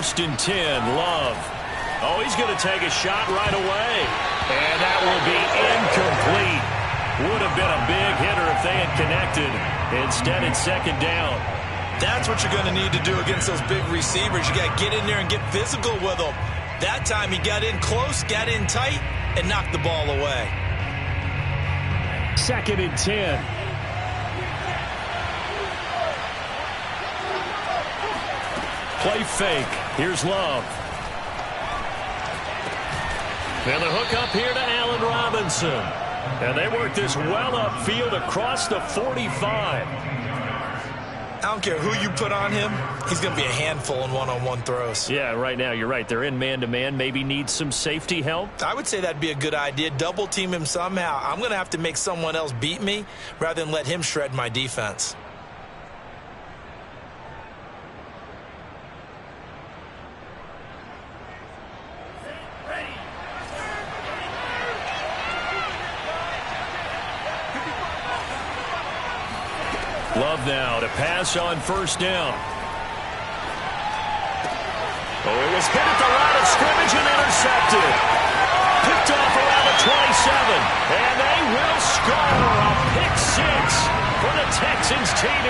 1st and 10. Love. Oh, he's going to take a shot right away. And that will be incomplete. Would have been a big hitter if they had connected. Instead, it's 2nd down. That's what you're going to need to do against those big receivers. You got to get in there and get physical with them. That time he got in close, got in tight, and knocked the ball away. 2nd and 10. Play fake. Here's Love. And the hook up here to Allen Robinson. And they work this well upfield across the 45. I don't care who you put on him. He's going to be a handful in one-on-one throws. Yeah, right now you're right. They're in man-to-man. Maybe need some safety help. I would say that'd be a good idea. Double team him somehow. I'm going to have to make someone else beat me rather than let him shred my defense. Love now to pass on 1st down. Oh, it was hit at the line of scrimmage and intercepted. Picked off around the 27. And they will score a pick 6 for the Texans TD.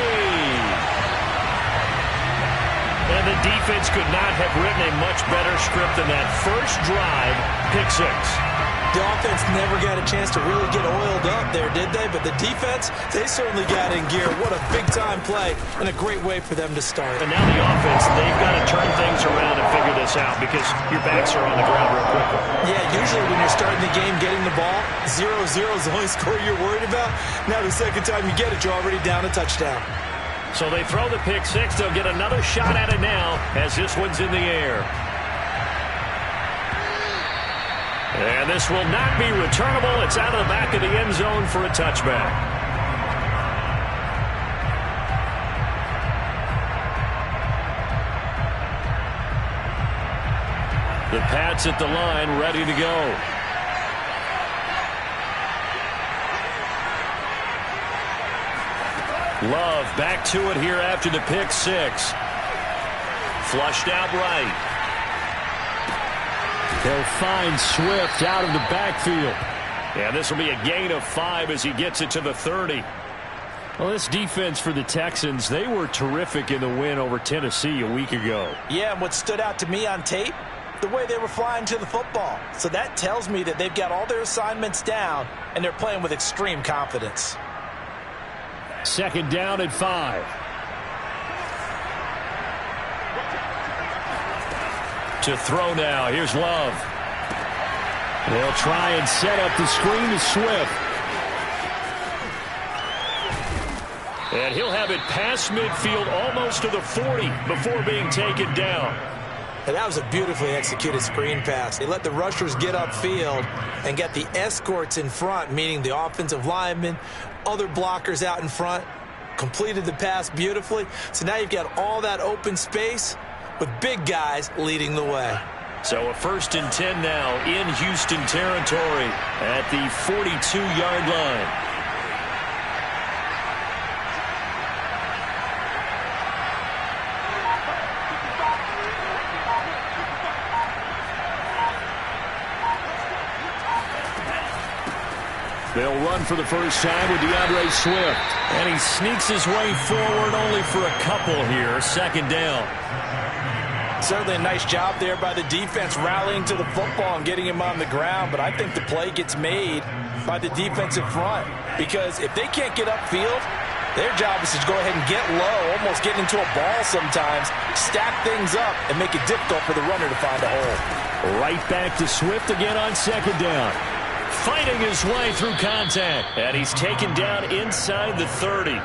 And the defense could not have written a much better script than that first drive, pick 6. The offense never got a chance to really get oiled up there, did they? But the defense, they certainly got in gear. What a big-time play and a great way for them to start. And now the offense, they've got to turn things around and figure this out because your backs are on the ground real quickly. Yeah, usually when you're starting the game, getting the ball, 0-0 is the only score you're worried about. Now the second time you get it, you're already down a touchdown. So they throw the pick 6. They'll get another shot at it now as this one's in the air. And this will not be returnable. It's out of the back of the end zone for a touchback. The Pats at the line, ready to go. Love back to it here after the pick 6. Flushed out right. They'll find Swift out of the backfield. Yeah, this will be a gain of 5 as he gets it to the 30. Well, this defense for the Texans, they were terrific in the win over Tennessee a week ago. Yeah, and what stood out to me on tape, the way they were flying to the football. So that tells me that they've got all their assignments down, and they're playing with extreme confidence. 2nd down at 5. To throw now. Here's Love. They'll try and set up the screen to Swift. And he'll have it past midfield almost to the 40 before being taken down. And that was a beautifully executed screen pass. They let the rushers get upfield and get the escorts in front, meaning the offensive linemen, other blockers out in front, completed the pass beautifully. So now you've got all that open space with big guys leading the way. So a 1st and 10 now in Houston territory at the 42-yard line. They'll run for the first time with DeAndre Swift. And he sneaks his way forward only for a couple here. 2nd down. Certainly a nice job there by the defense rallying to the football and getting him on the ground. But I think the play gets made by the defensive front. Because if they can't get upfield, their job is to go ahead and get low, almost get into a ball sometimes, stack things up, and make it difficult for the runner to find a hole. Right back to Swift again on 2nd down. Fighting his way through contact. And he's taken down inside the 30.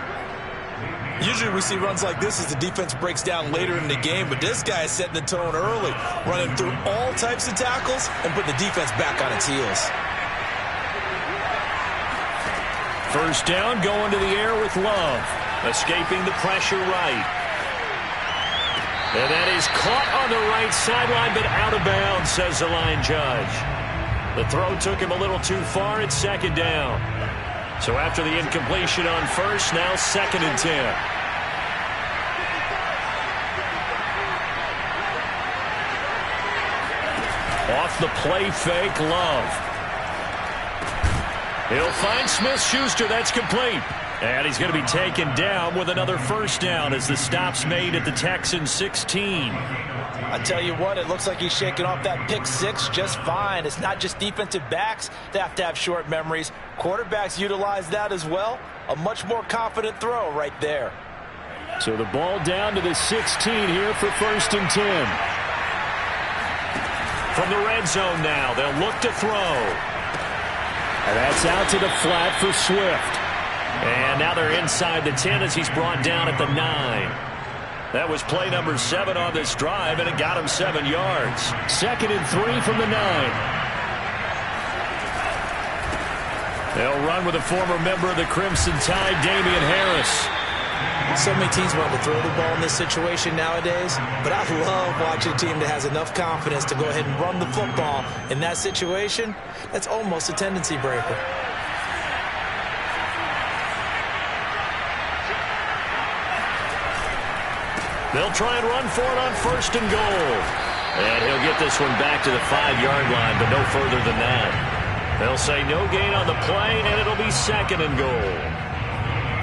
Usually we see runs like this as the defense breaks down later in the game, but this guy is setting the tone early, running through all types of tackles and putting the defense back on its heels. 1st down, going to the air with Love. Escaping the pressure right. And that is caught on the right sideline, but out of bounds, says the line judge. The throw took him a little too far. It's 2nd down. So after the incompletion on 1st, now 2nd and 10. Off the play fake, Love. He'll find Smith-Schuster. That's complete. And he's going to be taken down with another first down as the stop's made at the Texans 16. I tell you what, it looks like he's shaking off that pick six just fine. It's not just defensive backs that have short memories. Quarterbacks utilize that as well. A much more confident throw right there. So the ball down to the 16 here for 1st and 10. From the red zone now, they'll look to throw. And that's out to the flat for Swift. And now they're inside the 10 as he's brought down at the 9. That was play number 7 on this drive, and it got him 7 yards. 2nd and 3 from the 9. They'll run with a former member of the Crimson Tide, Damian Harris. So many teams want to throw the ball in this situation nowadays, but I love watching a team that has enough confidence to go ahead and run the football. In that situation, that's almost a tendency breaker. They'll try and run for it on 1st and goal. And he'll get this one back to the 5-yard line, but no further than that. They'll say no gain on the play, and it'll be 2nd and goal.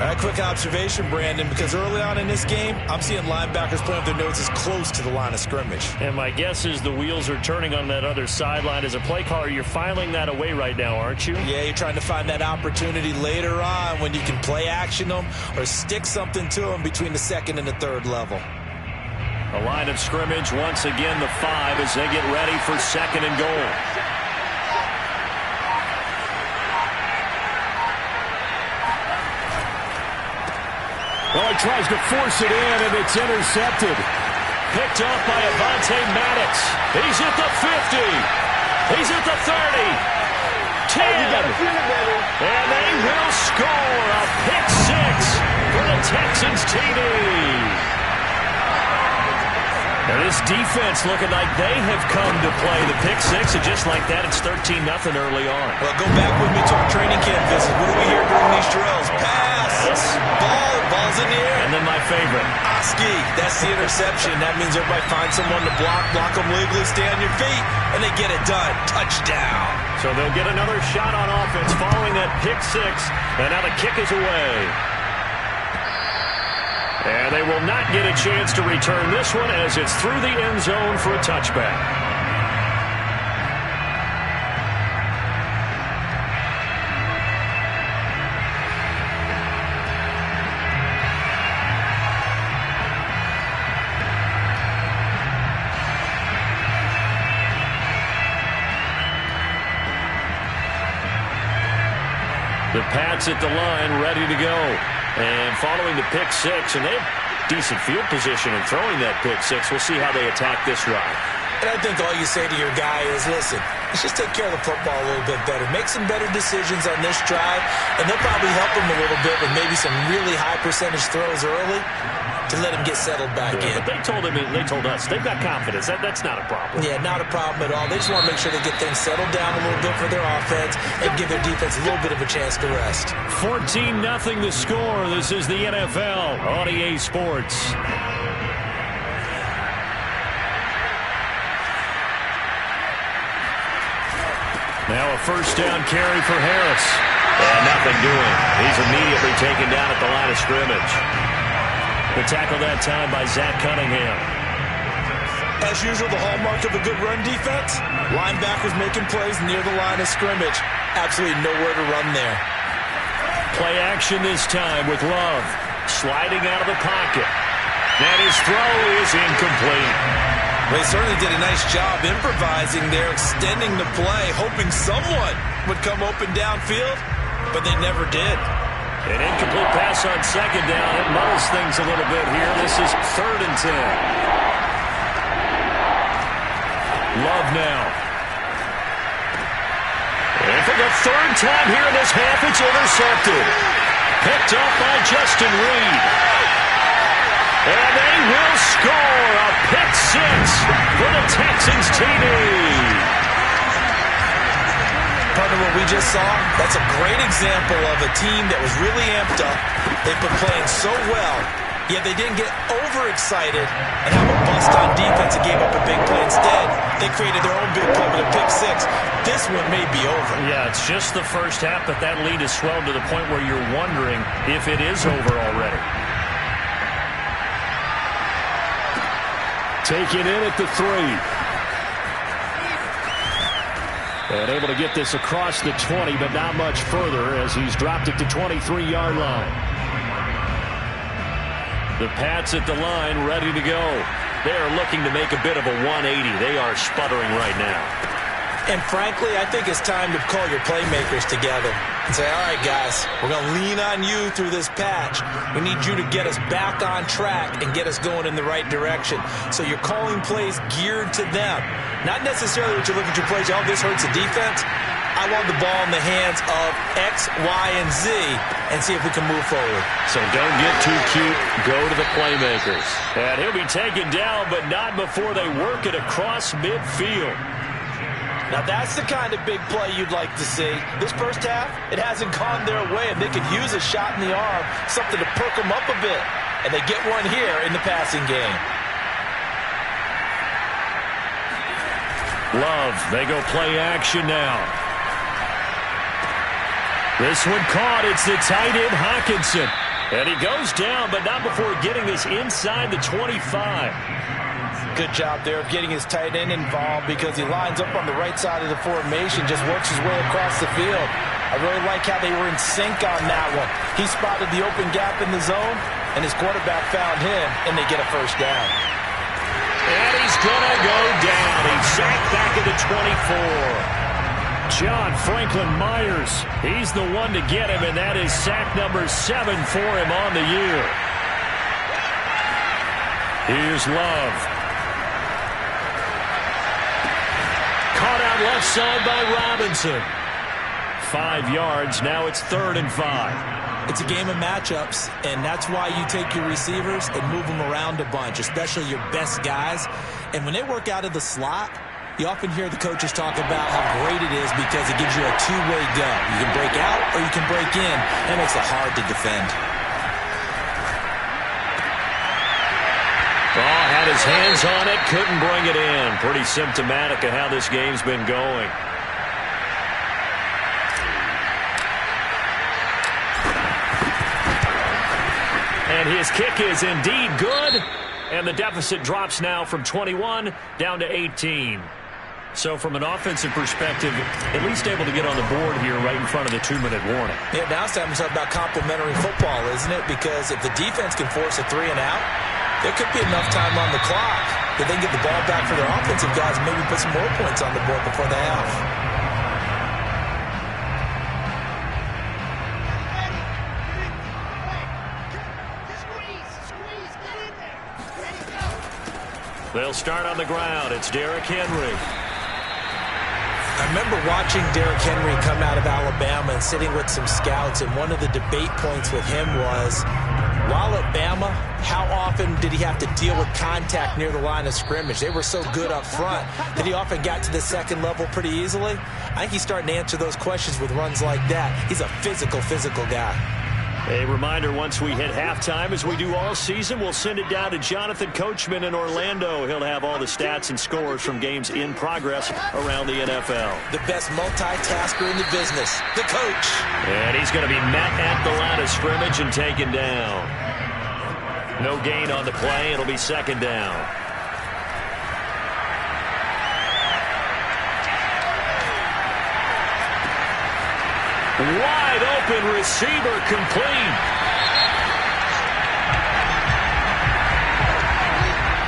A quick observation, Brandon, because early on in this game, I'm seeing linebackers playing with their noses close to the line of scrimmage. And my guess is the wheels are turning on that other sideline. As a play caller, you're filing that away right now, aren't you? Yeah, you're trying to find that opportunity later on when you can play action them or stick something to them between the 2nd and the 3rd level. A line of scrimmage, once again the 5 as they get ready for 2nd and goal. Well, he tries to force it in, and it's intercepted. Picked off by Avonte Maddox. He's at the 50. He's at the 30. 10. And they will score a pick 6 for the Texans TD. Now this defense looking like they have come to play the pick 6, and just like that, it's 13-0 early on. Well, go back with me to our training camp visit. What do we hear during these drills? Pass, ball's in the air. And then my favorite. Oski, that's the interception. That means everybody finds someone to block them legally, stay on your feet, and they get it done. Touchdown. So they'll get another shot on offense following that pick 6, and now the kick is away. And they will not get a chance to return this one as it's through the end zone for a touchback. The Pats at the line, ready to go. And following the pick 6, and they have decent field position in throwing that pick 6. We'll see how they attack this drive. And I think all you say to your guy is, listen, let's just take care of the football a little bit better. Make some better decisions on this drive, and they'll probably help him a little bit with maybe some really high percentage throws early to let him get settled back in. But they told us, they've got confidence. That's not a problem. Yeah, not a problem at all. They just want to make sure they get things settled down a little bit for their offense and give their defense a little bit of a chance to rest. 14-0 the score. This is the NFL on EA Sports. Now a first down carry for Harris. And nothing doing. He's immediately taken down at the line of scrimmage. The tackle that time by Zach Cunningham. As usual, the hallmark of a good run defense, linebackers making plays near the line of scrimmage. Absolutely nowhere to run there. Play action this time with Love. Sliding out of the pocket. And his throw is incomplete. They certainly did a nice job improvising there, extending the play, hoping someone would come open downfield, but they never did. An incomplete pass on second down. It muddles things a little bit here. This is 3rd and 10. Love now. And for the 3rd time here in this half, it's intercepted. Picked up by Justin Reed. And they will score a pick 6 for the Texans TD. Partner, what we just saw, that's a great example of a team that was really amped up. They've been playing so well, Yeah, they didn't get overexcited and have a bust on defense and gave up a big play instead. They created their own big play with a pick six. This one may be over. Yeah, it's just the first half, but that lead has swelled to the point where you're wondering if it is over already. Taken in at the 3. And able to get this across the 20, but not much further as he's dropped it to 23-yard line. The Pats at the line, ready to go. They are looking to make a bit of a 180. They are sputtering right now. And frankly, I think it's time to call your playmakers together and say, all right, guys, we're going to lean on you through this patch. We need you to get us back on track and get us going in the right direction. So you're calling plays geared to them. Not necessarily that you look at your plays, oh, this hurts the defense. I want the ball in the hands of X, Y, and Z and see if we can move forward. So don't get too cute. Go to the playmakers. And he'll be taken down, but not before they work it across midfield. Now, that's the kind of big play you'd like to see. This first half, it hasn't gone their way, and they could use a shot in the arm, something to perk them up a bit. And they get one here in the passing game. Love, they go play action now. This one caught. It's the tight end, Hawkinson. And he goes down, but not before getting this inside the 25. Good job there of getting his tight end involved because he lines up on the right side of the formation, just works his way across the field. I really like how they were in sync on that one. He spotted the open gap in the zone, and his quarterback found him, and they get a first down. And he's going to go down. He's sacked back at the 24. John Franklin Myers, he's the one to get him, and that is sack number 7 for him on the year. Here's Love. Caught out left side by Robinson. 5 yards. Now it's 3rd and 5. It's a game of matchups, and that's why you take your receivers and move them around a bunch, especially your best guys. And when they work out of the slot, you often hear the coaches talk about how great it is because it gives you a two-way go. You can break out or you can break in. That makes it hard to defend. Oh, had his hands on it, couldn't bring it in. Pretty symptomatic of how this game's been going. And his kick is indeed good. And the deficit drops now from 21 down to 18. So from an offensive perspective, at least able to get on the board here right in front of the 2-minute warning. Yeah, now it's time to talk about complementary football, isn't it? Because if the defense can force a 3 and out, there could be enough time on the clock that they can get the ball back for their offensive guys and maybe put some more points on the board before the half. They'll start on the ground. It's Derrick Henry. I remember watching Derrick Henry come out of Alabama and sitting with some scouts, and one of the debate points with him was, while at Bama, how often did he have to deal with contact near the line of scrimmage? They were so good up front that he often got to the second level pretty easily. I think he's starting to answer those questions with runs like that. He's a physical guy. A reminder, once we hit halftime, as we do all season, we'll send it down to Jonathan Coachman in Orlando. He'll have all the stats and scores from games in progress around the NFL. The best multitasker in the business, the coach. And he's going to be met at the line of scrimmage and taken down. No gain on the play. It'll be 2nd down. Wide open receiver, complete.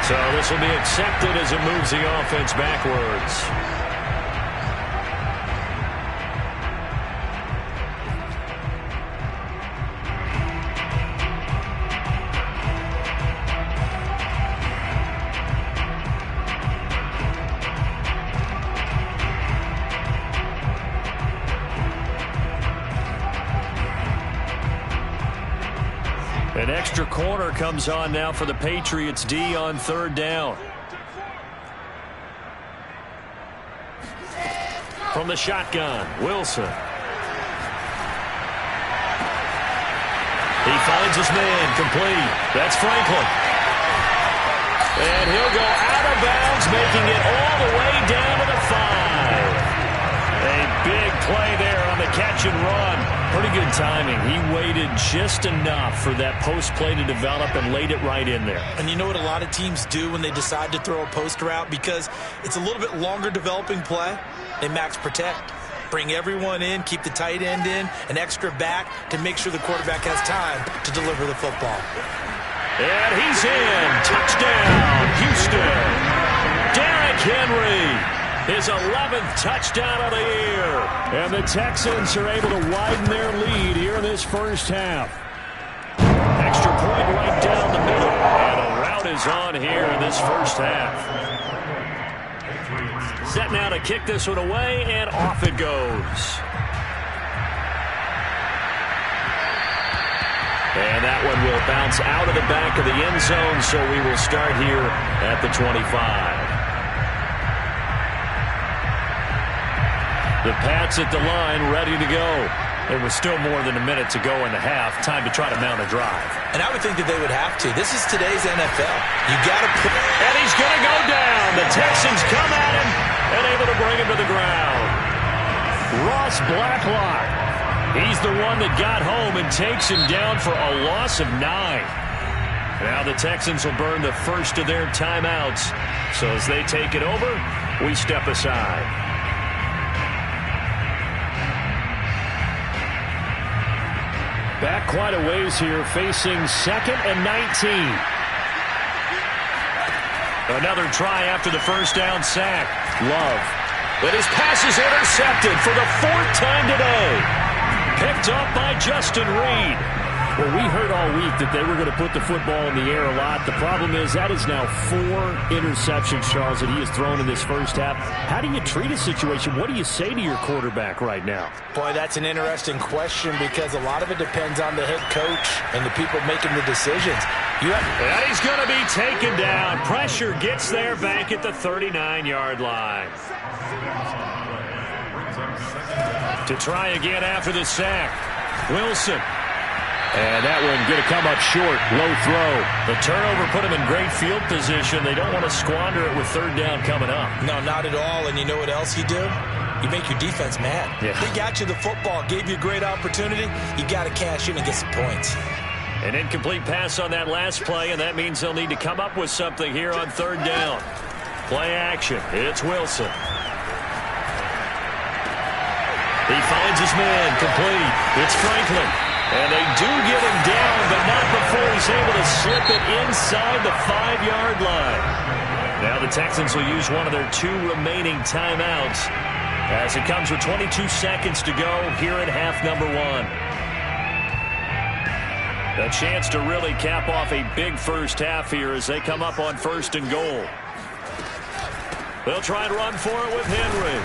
So this will be accepted as it moves the offense backwards. An extra corner comes on now for the Patriots D on 3rd down. From the shotgun, Wilson. He finds his man, complete. That's Franklin. And he'll go out of bounds, making it all the way down to the 5. A big play there on the catch and run. Pretty good timing. He waited just enough for that post play to develop and laid it right in there. And you know what a lot of teams do when they decide to throw a post route? Because it's a little bit longer developing play, they max protect. Bring everyone in, keep the tight end in, an extra back to make sure the quarterback has time to deliver the football. And he's in. Touchdown, Houston. Derrick Henry. His 11th touchdown of the year. And the Texans are able to widen their lead here in this first half. Extra point right down the middle. And a route is on here in this first half. Set now to kick this one away, and off it goes. And that one will bounce out of the back of the end zone, so we will start here at the 25. The Pats at the line, ready to go. There was still more than a minute to go in the half. Time to try to mount a drive. And I would think that they would have to. This is today's NFL. You got to put... And he's going to go down. The Texans come at him and able to bring him to the ground. Ross Blacklock. He's the one that got home and takes him down for a loss of 9. Now the Texans will burn the first of their timeouts. So as they take it over, we step aside. Back quite a ways here, facing 2nd and 19. Another try after the first down sack. Love. But his pass is intercepted for the 4th time today. Picked up by Justin Reed. Well, we heard all week that they were going to put the football in the air a lot. The problem is that is now 4 interceptions, Charles, that he has thrown in this first half. How do you treat a situation? What do you say to your quarterback right now? Boy, that's an interesting question because a lot of it depends on the head coach and the people making the decisions. And he's going to be taken down. Pressure gets there back at the 39-yard line. To try again after the sack. Wilson. And that one going to come up short. Low throw. The turnover put him in great field position. They don't want to squander it with 3rd down coming up. No, not at all. And you know what else you do? You make your defense mad. Yeah. They got you the football, gave you a great opportunity. You got to cash in and get some points. An incomplete pass on that last play, and that means they'll need to come up with something here on 3rd down. Play action. It's Wilson. He finds his man. Complete. It's Franklin. And they do get him down, but not before he's able to slip it inside the 5-yard line. Now the Texans will use one of their 2 remaining timeouts as it comes with 22 seconds to go here in half number 1. A chance to really cap off a big first half here as they come up on 1st and goal. They'll try and run for it with Henry.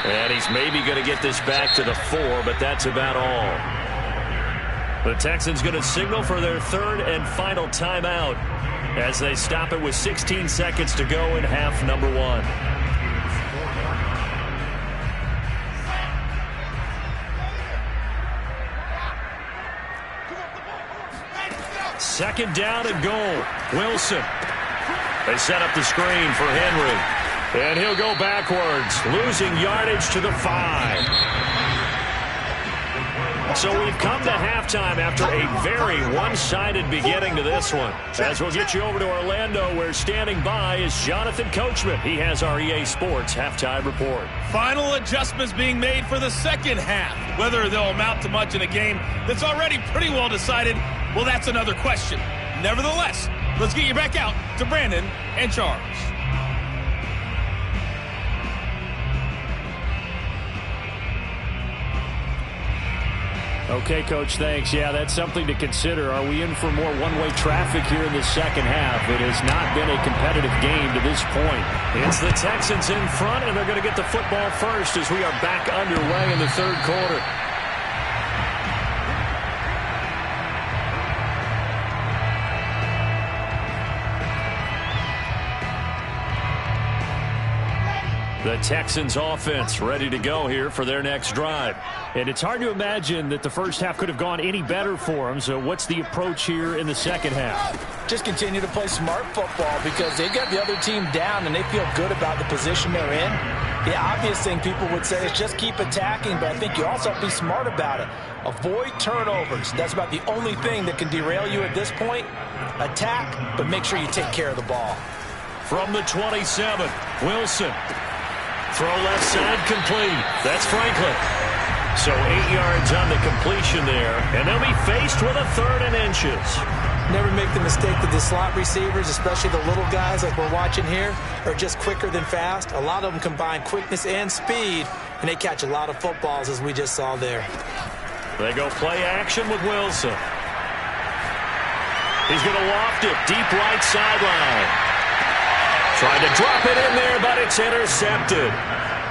And he's maybe going to get this back to the 4, but that's about all. The Texans going to signal for their 3rd and final timeout as they stop it with 16 seconds to go in half number 1. Second down and goal. Wilson. They set up the screen for Henry. And he'll go backwards, losing yardage to the 5. So we've come to halftime after a very one-sided beginning to this one. As we'll get you over to Orlando, where standing by is Jonathan Coachman. He has our EA Sports halftime report. Final adjustments being made for the second half. Whether they'll amount to much in a game that's already pretty well decided, well, that's another question. Nevertheless, let's get you back out to Brandon and Charles. Okay, Coach, thanks. Yeah, that's something to consider. Are we in for more one-way traffic here in the second half? It has not been a competitive game to this point. It's the Texans in front, and they're going to get the football first as we are back underway in the 3rd quarter. The Texans offense ready to go here for their next drive. And it's hard to imagine that the first half could have gone any better for them. So what's the approach here in the second half? Just continue to play smart football because they've got the other team down and they feel good about the position they're in. The obvious thing people would say is just keep attacking, but I think you also have to be smart about it. Avoid turnovers. That's about the only thing that can derail you at this point. Attack, but make sure you take care of the ball. From the 27, Wilson. Throw left side complete. That's Franklin. So 8 yards on the completion there, and they'll be faced with a 3rd and inches. Never make the mistake that the slot receivers, especially the little guys like we're watching here, are just quicker than fast. A lot of them combine quickness and speed, and they catch a lot of footballs as we just saw there. They go play action with Wilson. He's going to loft it deep right sideline. Trying to drop it in there, but it's intercepted.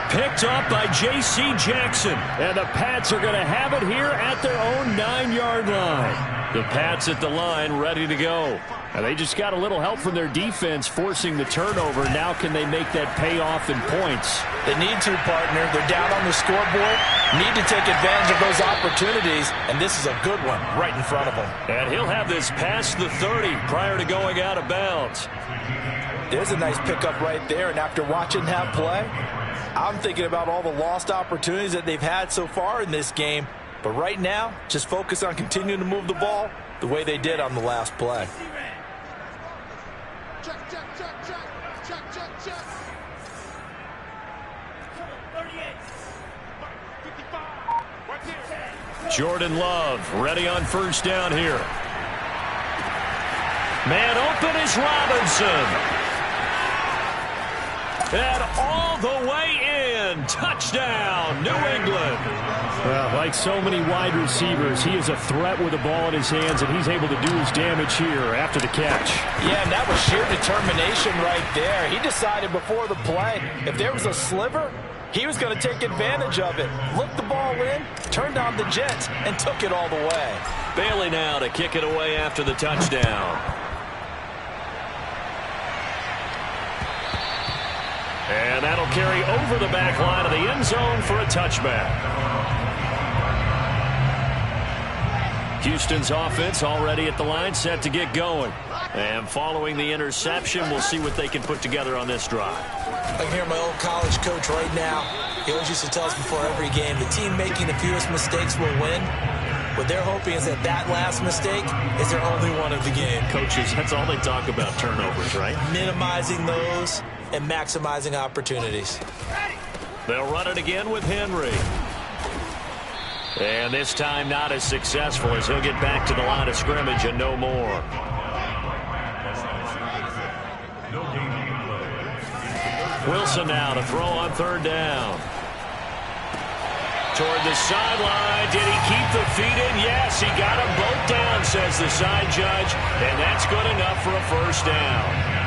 Picked up by J.C. Jackson. And the Pats are going to have it here at their own 9-yard line. The Pats at the line ready to go. And they just got a little help from their defense forcing the turnover. Now can they make that pay off in points? They need to, partner. They're down on the scoreboard. Need to take advantage of those opportunities. And this is a good one right in front of them. And he'll have this past the 30 prior to going out of bounds. There's a nice pickup right there. And after watching that play, I'm thinking about all the lost opportunities that they've had so far in this game. But right now, just focus on continuing to move the ball the way they did on the last play. Jordan Love ready on first down here. Man open is Robinson. And all the way in. Touchdown, New England. Well, like so many wide receivers, he is a threat with the ball in his hands, and he's able to do his damage here after the catch. Yeah, and that was sheer determination right there. He decided before the play, if there was a sliver, he was going to take advantage of it. Looked the ball in, turned on the jets, and took it all the way. Bailey now to kick it away after the touchdown. And that'll carry over the back line of the end zone for a touchback. Houston's offense already at the line, set to get going. And following the interception, we'll see what they can put together on this drive. I can hear my old college coach right now. He always used to tell us before every game, the team making the fewest mistakes will win. What they're hoping is that that last mistake is their only one of the game. Coaches, that's all they talk about, turnovers, right? Minimizing those and maximizing opportunities. They'll run it again with Henry. And this time not as successful as he'll get back to the line of scrimmage and no more. Wilson now to throw on third down. Toward the sideline. Did he keep the feet in? Yes, he got them both down, says the side judge. And that's good enough for a first down.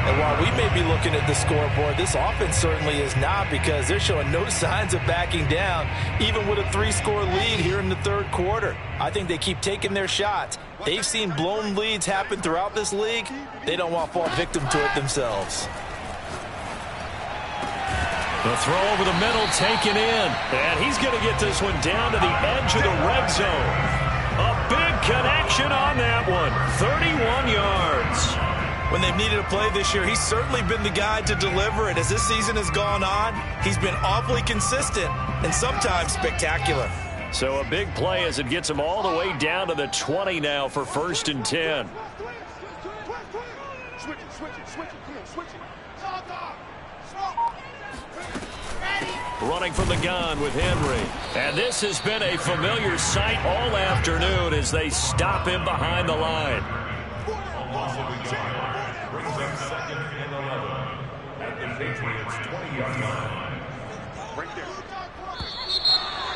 And while we may be looking at the scoreboard, this offense certainly is not, because they're showing no signs of backing down, even with a 3-score lead here in the third quarter. I think they keep taking their shots. They've seen blown leads happen throughout this league. They don't want to fall victim to it themselves. The throw over the middle taken in. And he's going to get this one down to the edge of the red zone. A big connection on that one. 31 yards. When they've needed a play this year, he's certainly been the guy to deliver it. As this season has gone on, he's been awfully consistent and sometimes spectacular. So a big play as it gets him all the way down to the 20 now for 1st and 10. Running from the gun with Henry. And this has been a familiar sight all afternoon as they stop him behind the line.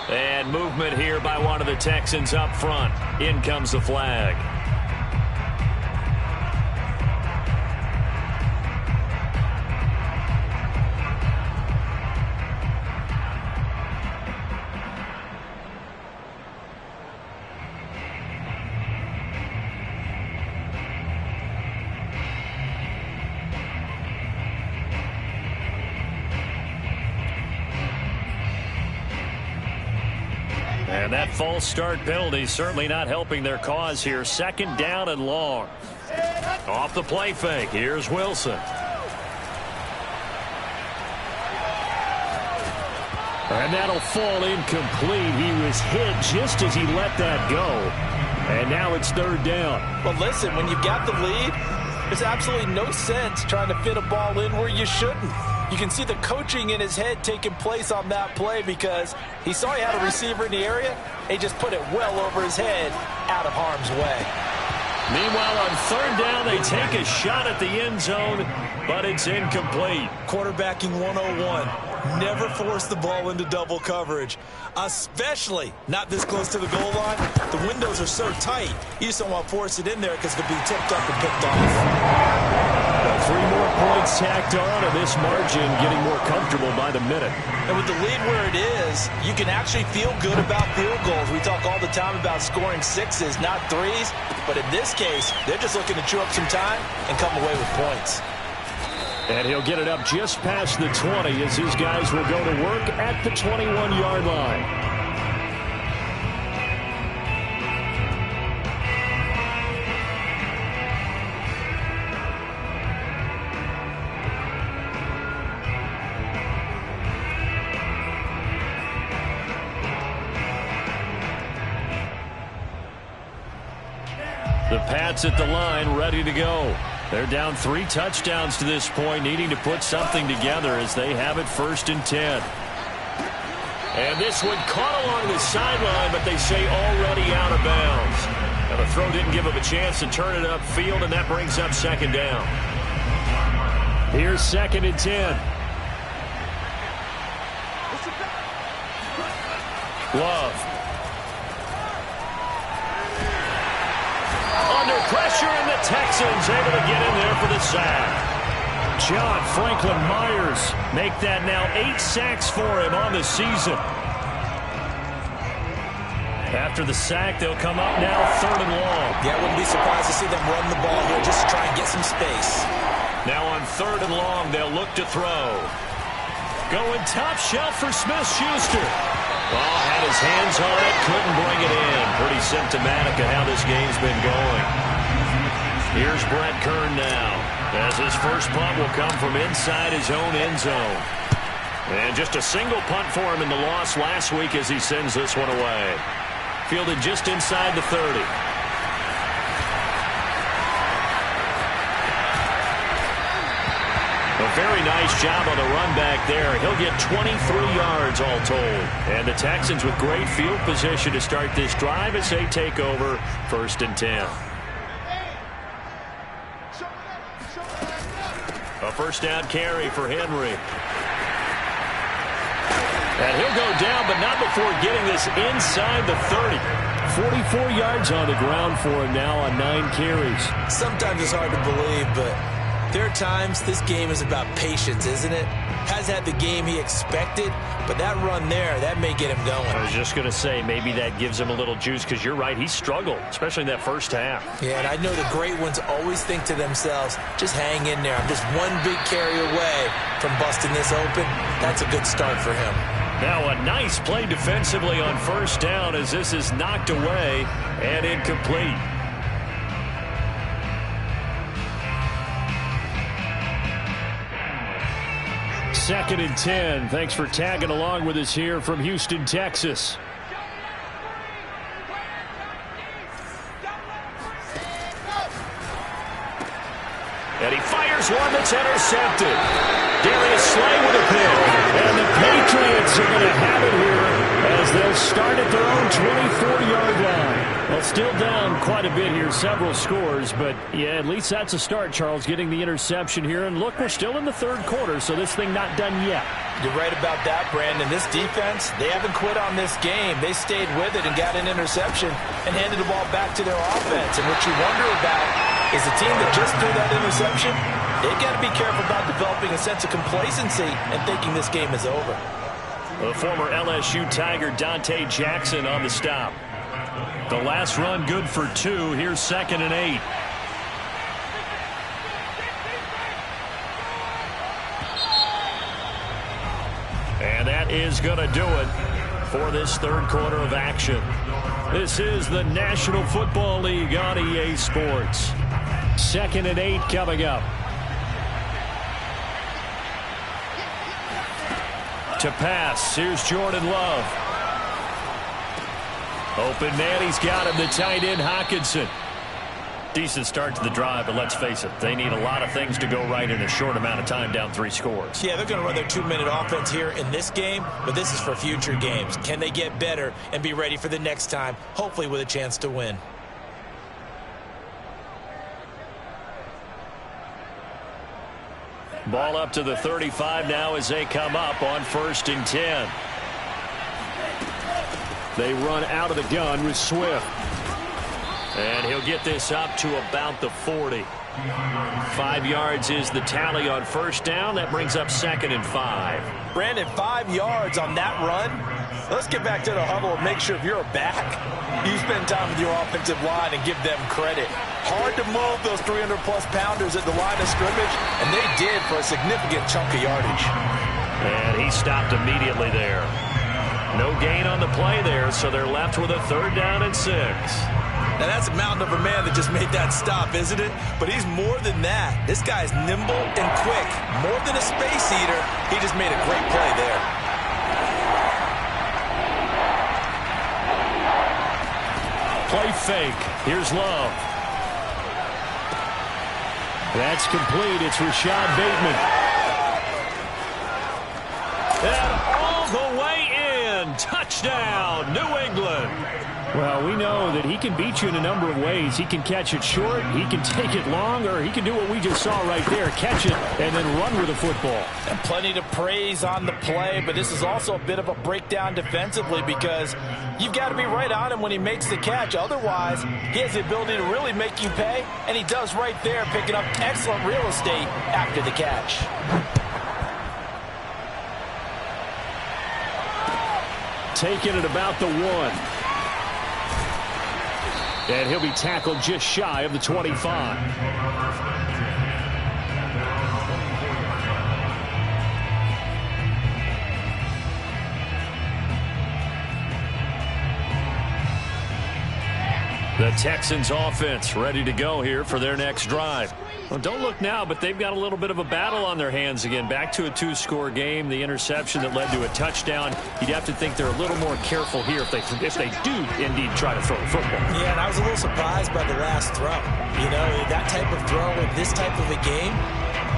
And movement here by one of the Texans up front. In comes the flag. And that false start penalty certainly not helping their cause here. 2nd down and long. Off the play fake. Here's Wilson. And that'll fall incomplete. He was hit just as he let that go. And now it's 3rd down. Well, listen, when you've got the lead, there's absolutely no sense trying to fit a ball in where you shouldn't. You can see the coaching in his head taking place on that play because he saw he had a receiver in the area. He just put it well over his head, out of harm's way. Meanwhile, on 3rd down, they take a shot at the end zone, but it's incomplete. Quarterbacking 101. Never force the ball into double coverage, especially not this close to the goal line. The windows are so tight, you just don't want to force it in there because it could be tipped up and picked off. 3 more points tacked on, and this margin getting more comfortable by the minute. And with the lead where it is, you can actually feel good about field goals. We talk all the time about scoring 6s, not 3s. But in this case, they're just looking to chew up some time and come away with points. And he'll get it up just past the 20 as his guys will go to work at the 21-yard line. The Pats at the line, ready to go. They're down 3 touchdowns to this point, needing to put something together as they have it 1st and 10. And this one caught along the sideline, but they say already out of bounds. Now the throw didn't give him a chance to turn it upfield, and that brings up 2nd down. Here's 2nd and 10. Love. Under pressure, and the Texans able to get in there for the sack. John Franklin Myers make that now 8 sacks for him on the season. After the sack, they'll come up now 3rd and long. Yeah, I wouldn't be surprised to see them run the ball here just to try and get some space. Now on 3rd and long, they'll look to throw. Going top shelf for Smith-Schuster. Ball had his hands on it, couldn't bring it in. Pretty symptomatic of how this game's been going. Here's Brett Kern now, as his first punt will come from inside his own end zone. And just a single punt for him in the loss last week as he sends this one away. Fielded just inside the 30. A very nice job on the run back there. He'll get 23 yards all told. And the Texans with great field position to start this drive as they take over 1st and 10. A 1st down carry for Henry. And he'll go down, but not before getting this inside the 30. 44 yards on the ground for him now on 9 carries. Sometimes it's hard to believe, but there are times this game is about patience, isn't it? Has had the game he expected, but that run there, that may get him going. I was just going to say, maybe that gives him a little juice, because you're right, he struggled, especially in that 1st half. Yeah, and I know the great ones always think to themselves, just hang in there. I'm just one big carry away from busting this open. That's a good start for him. Now a nice play defensively on 1st down as this is knocked away and incomplete. Second and 10. Thanks for tagging along with us here from Houston, Texas. And he fires one that's intercepted. Darius Slay with a pick. And the Patriots are going to have it here as they'll start at their own 24-yard line. Well, still down quite a bit here, several scores, but yeah, at least that's a start, Charles, getting the interception here. And look, we're still in the 3rd quarter, so this thing not done yet. You're right about that, Brandon. This defense, they haven't quit on this game. They stayed with it and got an interception and handed the ball back to their offense. And what you wonder about is the team that just threw that interception, they've got to be careful about developing a sense of complacency and thinking this game is over. The former LSU Tiger Dante Jackson on the stop. The last run good for 2. Here's 2nd and 8. And that is going to do it. for this third quarter of action. This is the National Football League on EA Sports. 2nd and 8 coming up. To pass, here's Jordan Love. Open man, he's got him, the tight end Hockenson. Decent start to the drive, but let's face it, they need a lot of things to go right in a short amount of time, down 3 scores. Yeah, they're going to run their 2-minute offense here in this game, but this is for future games. Can they get better and be ready for the next time, hopefully with a chance to win? Ball up to the 35 now as they come up on 1st and 10. They run out of the gun with Swift. And he'll get this up to about the 40. 5 yards is the tally on 1st down. That brings up 2nd and 5. Brandon, 5 yards on that run. Let's get back to the huddle and make sure if you're a back, you spend time with your offensive line and give them credit. Hard to move those 300-plus pounders at the line of scrimmage, and they did for a significant chunk of yardage. And he stopped immediately there. No gain on the play there, so they're left with a 3rd down and 6. Now, that's a mountain of a man that just made that stop, isn't it? But he's more than that. This guy's nimble and quick. More than a space eater, he just made a great play there. Play fake. Here's Love. That's complete. It's Rashad Bateman. And all the way in. Touchdown, New England. Well, we know that he can beat you in a number of ways. He can catch it short, he can take it long, or he can do what we just saw right there, catch it and then run with the football. And plenty to praise on the play, but this is also a bit of a breakdown defensively because you've got to be right on him when he makes the catch. Otherwise, he has the ability to really make you pay, and he does right there, picking up excellent real estate after the catch. Taking it about the 1. And he'll be tackled just shy of the 25. The Texans offense ready to go here for their next drive. Well, don't look now, but they've got a little bit of a battle on their hands again. Back to a 2-score game. The interception that led to a touchdown. You'd have to think they're a little more careful here if they do indeed try to throw the football. Yeah, and I was a little surprised by the last throw. You know, that type of throw in this type of a game,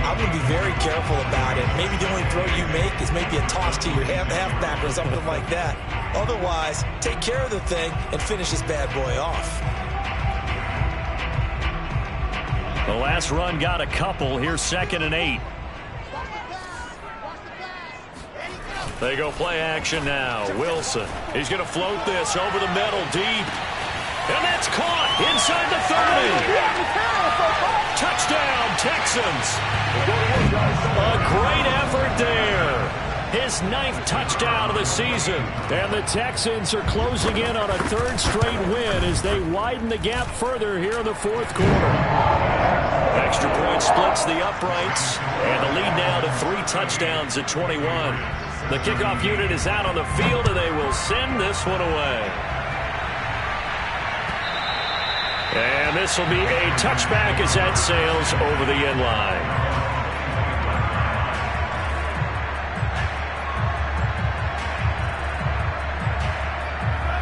I would be very careful about it. Maybe the only throw you make is maybe a toss to your halfback or something like that. Otherwise, take care of the thing and finish this bad boy off. The last run got a couple. Here's 2nd and 8. They go play action now. Wilson. He's going to float this over the middle deep. And that's caught inside the 30. Touchdown, Texans. A great effort there. His 9th touchdown of the season. And the Texans are closing in on a 3rd straight win as they widen the gap further here in the 4th quarter. Extra point splits the uprights. And the lead now to 3 touchdowns at 21. The kickoff unit is out on the field, and they will send this one away. And this will be a touchback as that sails over the end line.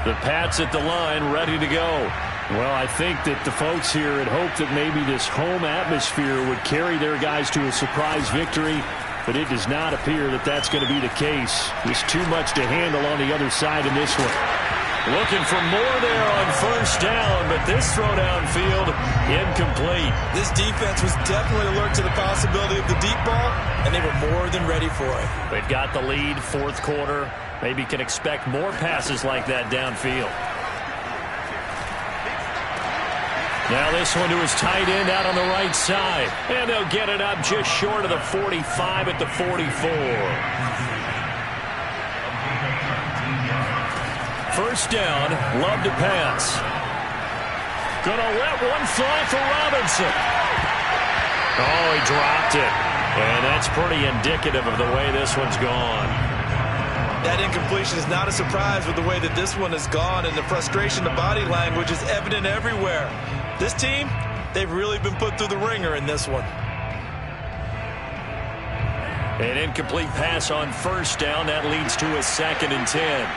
The Pats at the line, ready to go. Well, I think that the folks here had hoped that maybe this home atmosphere would carry their guys to a surprise victory, but it does not appear that that's going to be the case. There's too much to handle on the other side in this one. Looking for more there on 1st down, but this throw downfield incomplete. This defense was definitely alert to the possibility of the deep ball, and they were more than ready for it. They've got the lead, 4th quarter. Maybe can expect more passes like that downfield. Now this one to his tight end out on the right side. And they'll get it up just short of the 45 at the 44. 1st down, Love to pass. Gonna let one fly for Robinson. Oh, he dropped it. And that's pretty indicative of the way this one's gone. That incompletion is not a surprise with the way that this one has gone, and the frustration, the body language is evident everywhere. This team, they've really been put through the ringer in this one. An incomplete pass on first down. That leads to a 2nd and 10.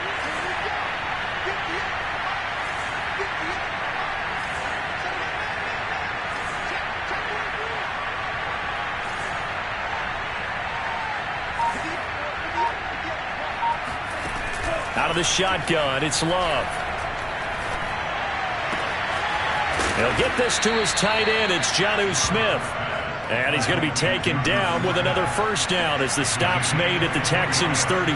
Out of the shotgun, it's Love. He'll get this to his tight end. It's Jonnu Smith. And he's going to be taken down with another first down as the stop's made at the Texans' 33.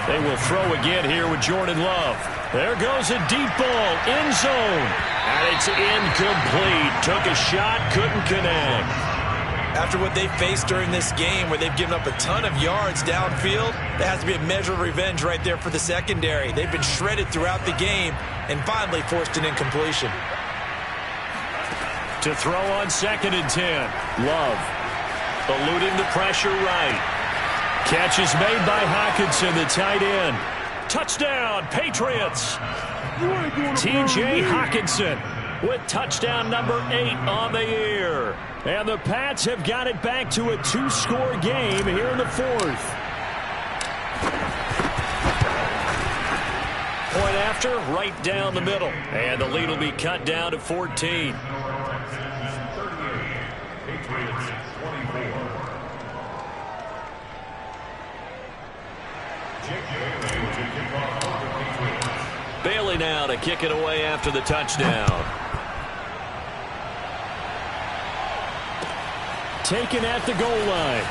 They will throw again here with Jordan Love. There goes a deep ball, end zone. And it's incomplete. Took a shot, couldn't connect. After what they faced during this game where they've given up a ton of yards downfield, there has to be a measure of revenge right there for the secondary. They've been shredded throughout the game and finally forced an incompletion. To throw on 2nd and 10. Love eluding the pressure right. Catch is made by Hockenson, the tight end. Touchdown, Patriots. T.J. Hockenson with touchdown number 8 on the year. And the Pats have got it back to a 2-score game here in the 4th. Point after, right down the middle. And the lead will be cut down to 14. Bailey now to kick it away after the touchdown. Taken at the goal line.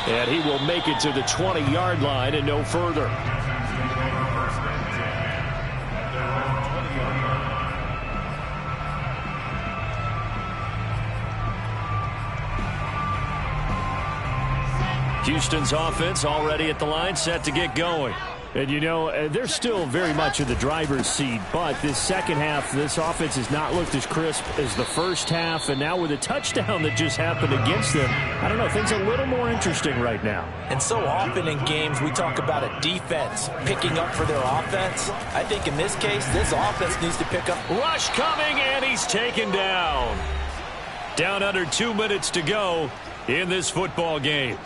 And he will make it to the 20-yard line and no further. Houston's offense already at the line, set to get going. And, you know, they're still very much in the driver's seat, but this second half, this offense has not looked as crisp as the first half, and now with a touchdown that just happened against them, I don't know, things are a little more interesting right now. And so often in games we talk about a defense picking up for their offense. I think in this case, this offense needs to pick up. Rush coming, and he's taken down. Down under 2 minutes to go in this football game.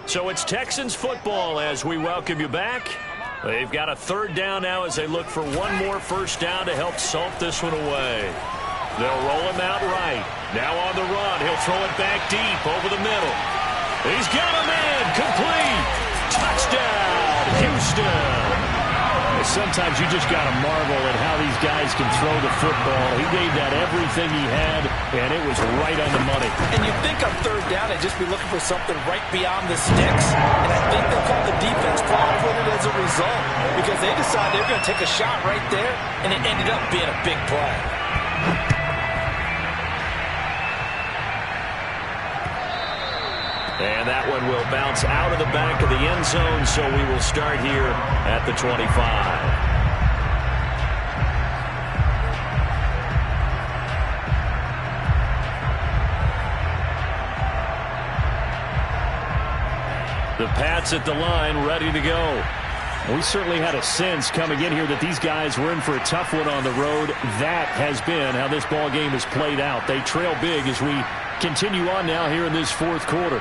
So it's Texans football as we welcome you back. They've got a 3rd down now as they look for one more first down to help salt this one away. They'll roll him out right. Now on the run. He'll throw it back deep over the middle. He's got him in. Complete. Touchdown, Houston. Sometimes you just got to marvel at how these guys can throw the football. He gave that everything he had, and it was right on the money. And you'd think on 3rd down they'd just be looking for something right beyond the sticks. And I think they called the defense flat-footed as a result because they decided they were going to take a shot right there, and it ended up being a big play. And that one will bounce out of the back of the end zone, so we will start here at the 25. The Pats at the line, ready to go. We certainly had a sense coming in here that these guys were in for a tough one on the road. That has been how this ball game has played out. They trail big as we continue on now here in this 4th quarter.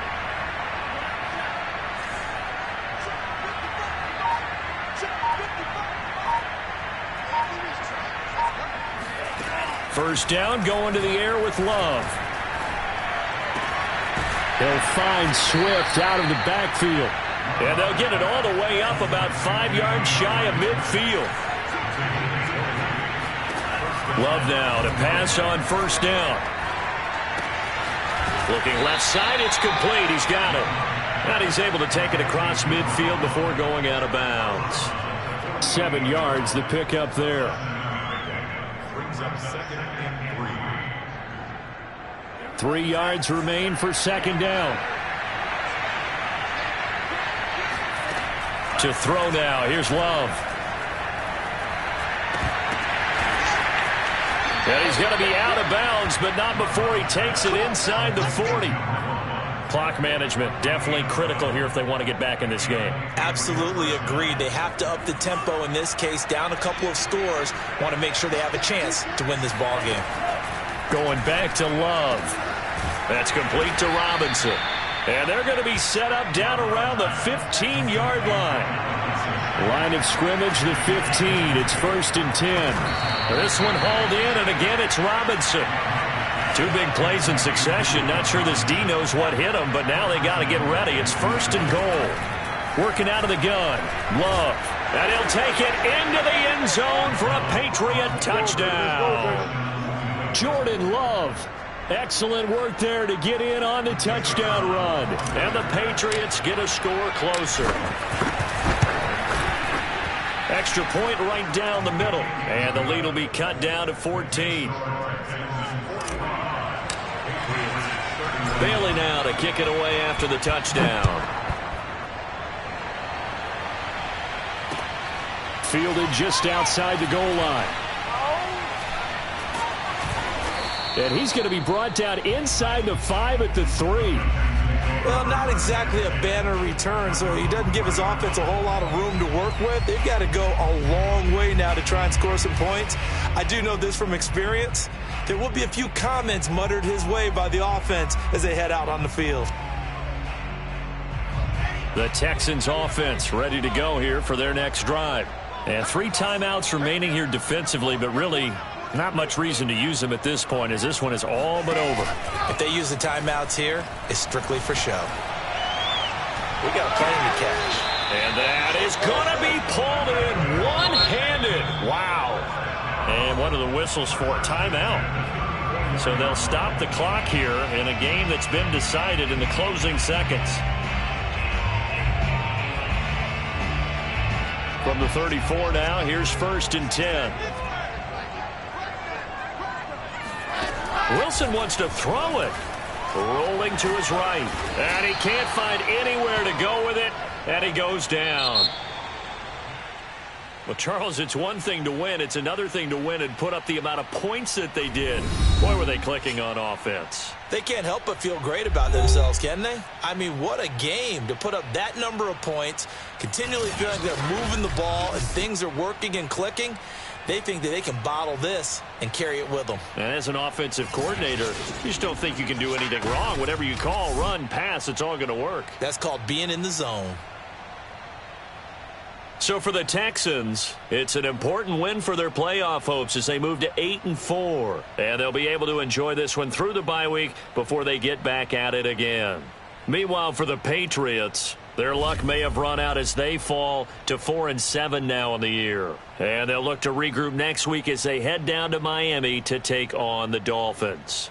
First down, going to the air with Love. He'll find Swift out of the backfield. And they'll get it all the way up about 5 yards shy of midfield. Love now to pass on first down. Looking left side, it's complete. He's got it. And he's able to take it across midfield before going out of bounds. 7 yards, the pickup there. 3 yards remain for second down. To throw now, here's Love. And he's going to be out of bounds, but not before he takes it inside the 40. Clock management definitely critical here if they want to get back in this game. Absolutely agreed. They have to up the tempo in this case, down a couple of scores. Want to make sure they have a chance to win this ball game. Going back to Love. That's complete to Robinson. And they're going to be set up down around the 15-yard line. Line of scrimmage, the 15. It's 1st and 10. This one hauled in, and again it's Robinson. 2 big plays in succession. Not sure this D knows what hit him, but now they got to get ready. It's 1st and goal. Working out of the gun. Love. And he'll take it into the end zone for a Patriot touchdown. Jordan Love. Excellent work there to get in on the touchdown run. And the Patriots get a score closer. Extra point right down the middle. And the lead will be cut down to 14. Bailey now to kick it away after the touchdown. Fielded just outside the goal line. And he's going to be brought down inside the 5 at the 3. Well, not exactly a banner return, so he doesn't give his offense a whole lot of room to work with. They've got to go a long way now to try and score some points. I do know this from experience. There will be a few comments muttered his way by the offense as they head out on the field. The Texans offense ready to go here for their next drive. And 3 timeouts remaining here defensively, but really not much reason to use them at this point as this one is all but over. If they use the timeouts here, it's strictly for show. We got a plane to catch. And that is going to be pulled in one-handed. Wow. And one of the whistles for a timeout. So they'll stop the clock here in a game that's been decided in the closing seconds. From the 34 now, here's 1st and 10. Wilson wants to throw it. Rolling to his right. And he can't find anywhere to go with it. And he goes down. Well, Charles, it's one thing to win. It's another thing to win and put up the amount of points that they did. Boy, were they clicking on offense. They can't help but feel great about themselves, can they? I mean, what a game to put up that number of points, continually feeling they're moving the ball and things are working and clicking. They think that they can bottle this and carry it with them. And as an offensive coordinator, you just don't think you can do anything wrong. Whatever you call, run, pass, it's all going to work. That's called being in the zone. So for the Texans, it's an important win for their playoff hopes as they move to 8-4. And they'll be able to enjoy this one through the bye week before they get back at it again. Meanwhile, for the Patriots, their luck may have run out as they fall to 4-7 now in the year. And they'll look to regroup next week as they head down to Miami to take on the Dolphins.